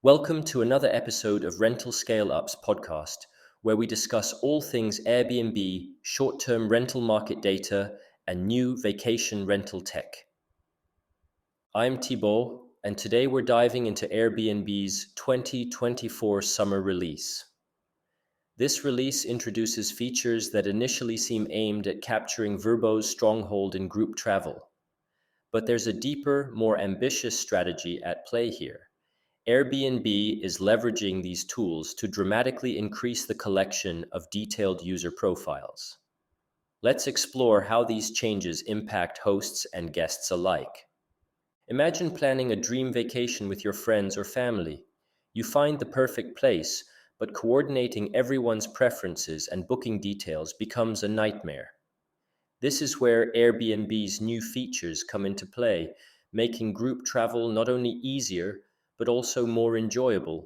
Welcome to another episode of Rental Scale Up's podcast, where we discuss all things Airbnb, short term rental market data, and new vacation rental tech. I'm Thibault, and today we're diving into Airbnb's 2024 summer release. This release introduces features that initially seem aimed at capturing Vrbo's stronghold in group travel. But there's a deeper, more ambitious strategy at play here. Airbnb is leveraging these tools to dramatically increase the collection of detailed user profiles. Let's explore how these changes impact hosts and guests alike. Imagine planning a dream vacation with your friends or family. You find the perfect place, but coordinating everyone's preferences and booking details becomes a nightmare. This is where Airbnb's new features come into play, making group travel not only easier, but also more enjoyable.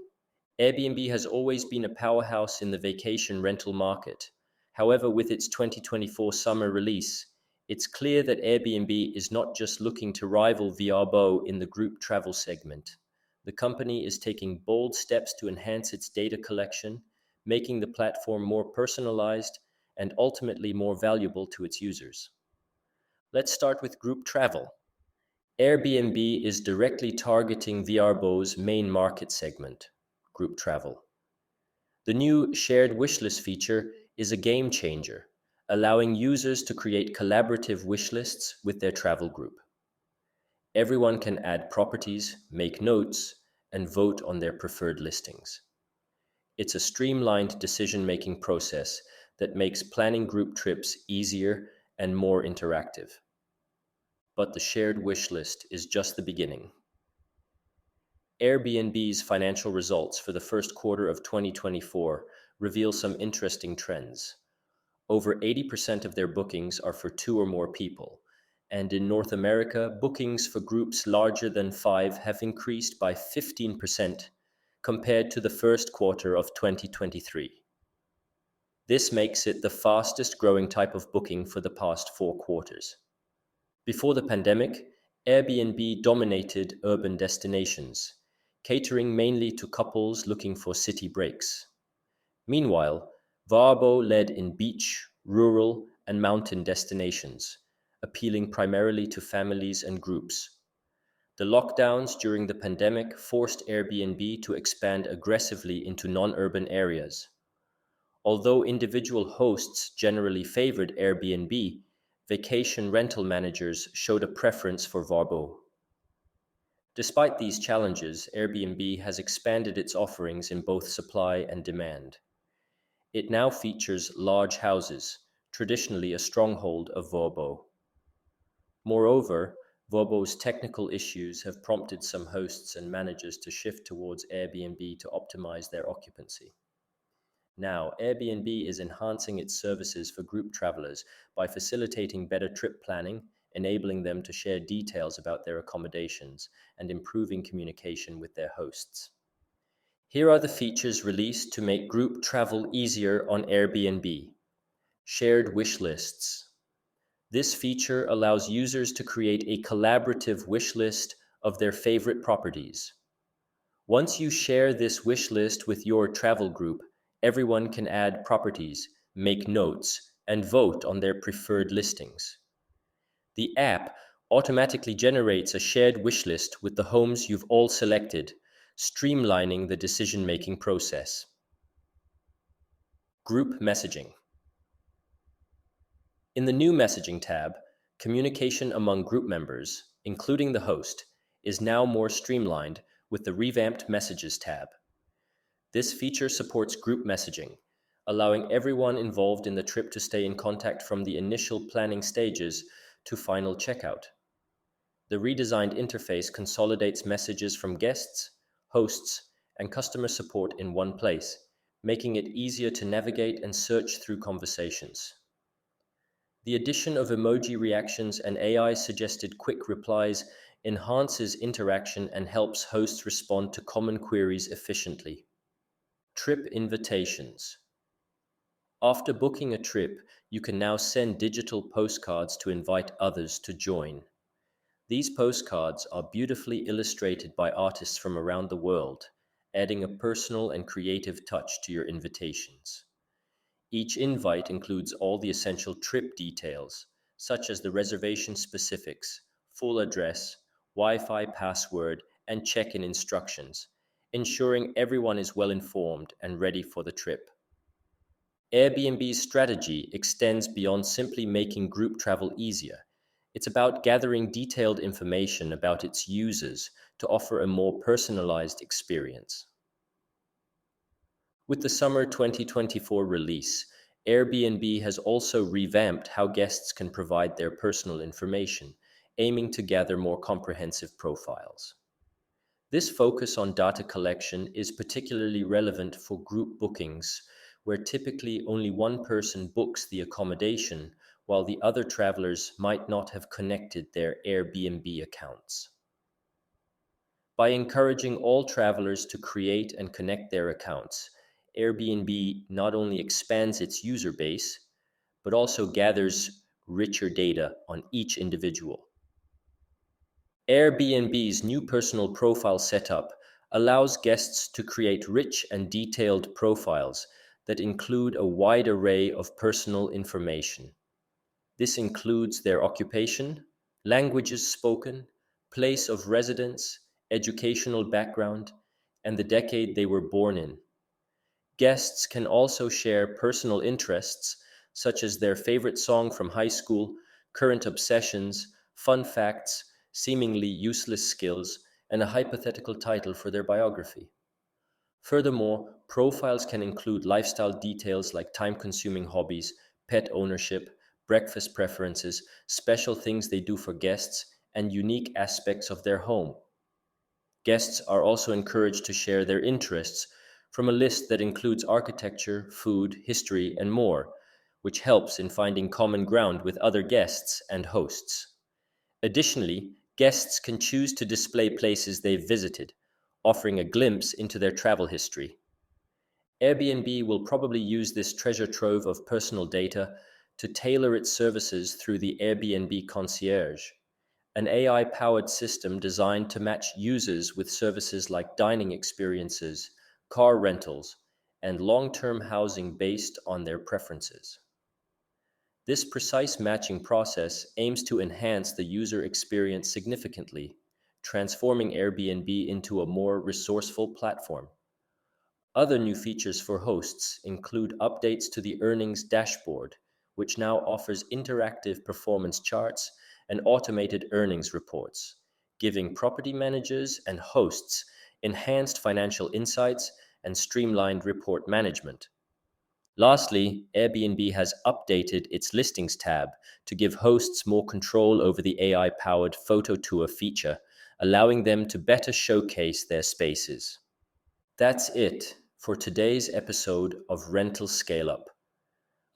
Airbnb has always been a powerhouse in the vacation rental market. However, with its 2024 summer release, it's clear that Airbnb is not just looking to rival Vrbo in the group travel segment. The company is taking bold steps to enhance its data collection, making the platform more personalized and ultimately more valuable to its users. Let's start with group travel. Airbnb is directly targeting Vrbo's main market segment, group travel. The new shared wishlist feature is a game changer, allowing users to create collaborative wishlists with their travel group. Everyone can add properties, make notes, and vote on their preferred listings. It's a streamlined decision-making process that makes planning group trips easier and more interactive. But the shared wish list is just the beginning. Airbnb's financial results for the first quarter of 2024 reveal some interesting trends. Over 80% of their bookings are for two or more people, and in North America, bookings for groups larger than 5 have increased by 15% compared to the first quarter of 2023. This makes it the fastest growing type of booking for the past 4 quarters. Before the pandemic, Airbnb dominated urban destinations, catering mainly to couples looking for city breaks. Meanwhile, Vrbo led in beach, rural, and mountain destinations, appealing primarily to families and groups. The lockdowns during the pandemic forced Airbnb to expand aggressively into non-urban areas. Although individual hosts generally favored Airbnb, vacation rental managers showed a preference for Vrbo. Despite these challenges, Airbnb has expanded its offerings in both supply and demand. It now features large houses, traditionally a stronghold of Vrbo. Moreover, Vrbo's technical issues have prompted some hosts and managers to shift towards Airbnb to optimize their occupancy. Now, Airbnb is enhancing its services for group travelers by facilitating better trip planning, enabling them to share details about their accommodations, and improving communication with their hosts. Here are the features released to make group travel easier on Airbnb. Shared wish lists. This feature allows users to create a collaborative wish list of their favorite properties. Once you share this wish list with your travel group, everyone can add properties, make notes, and vote on their preferred listings. The app automatically generates a shared wishlist with the homes you've all selected, streamlining the decision-making process. Group messaging. In the new messaging tab, communication among group members, including the host, is now more streamlined with the revamped Messages tab. This feature supports group messaging, allowing everyone involved in the trip to stay in contact from the initial planning stages to final checkout. The redesigned interface consolidates messages from guests, hosts, and customer support in one place, making it easier to navigate and search through conversations. The addition of emoji reactions and AI-suggested quick replies enhances interaction and helps hosts respond to common queries efficiently. Trip invitations. After booking a trip, you can now send digital postcards to invite others to join. These postcards are beautifully illustrated by artists from around the world, adding a personal and creative touch to your invitations. Each invite includes all the essential trip details, such as the reservation specifics, full address, Wi Fi password, and check in instructions, ensuring everyone is well informed and ready for the trip. Airbnb's strategy extends beyond simply making group travel easier. It's about gathering detailed information about its users to offer a more personalized experience. With the summer 2024 release, Airbnb has also revamped how guests can provide their personal information, aiming to gather more comprehensive profiles. This focus on data collection is particularly relevant for group bookings, where typically only one person books the accommodation, while the other travelers might not have connected their Airbnb accounts. By encouraging all travelers to create and connect their accounts, Airbnb not only expands its user base, but also gathers richer data on each individual. Airbnb's new personal profile setup allows guests to create rich and detailed profiles that include a wide array of personal information. This includes their occupation, languages spoken, place of residence, educational background, and the decade they were born in. Guests can also share personal interests, such as their favorite song from high school, current obsessions, fun facts, seemingly useless skills, and a hypothetical title for their biography. Furthermore, profiles can include lifestyle details like time consuming hobbies, pet ownership, breakfast preferences, special things they do for guests, and unique aspects of their home. Guests are also encouraged to share their interests from a list that includes architecture, food, history, and more, which helps in finding common ground with other guests and hosts. Additionally, guests can choose to display places they've visited, offering a glimpse into their travel history. Airbnb will probably use this treasure trove of personal data to tailor its services through the Airbnb Concierge, an AI powered system designed to match users with services like dining experiences, car rentals, and long term housing based on their preferences. This precise matching process aims to enhance the user experience significantly, transforming Airbnb into a more resourceful platform. Other new features for hosts include updates to the earnings dashboard, which now offers interactive performance charts and automated earnings reports, giving property managers and hosts enhanced financial insights and streamlined report management. Lastly, Airbnb has updated its listings tab to give hosts more control over the AI powered photo tour feature, allowing them to better showcase their spaces. That's it for today's episode of Rental Scale Up.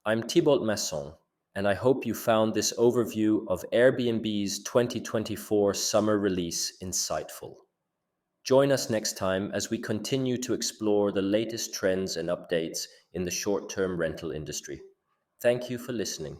I'm Thibault Masson, and I hope you found this overview of Airbnb's 2024 summer release insightful. Join us next time as we continue to explore the latest trends and updates in the short term rental industry. Thank you for listening.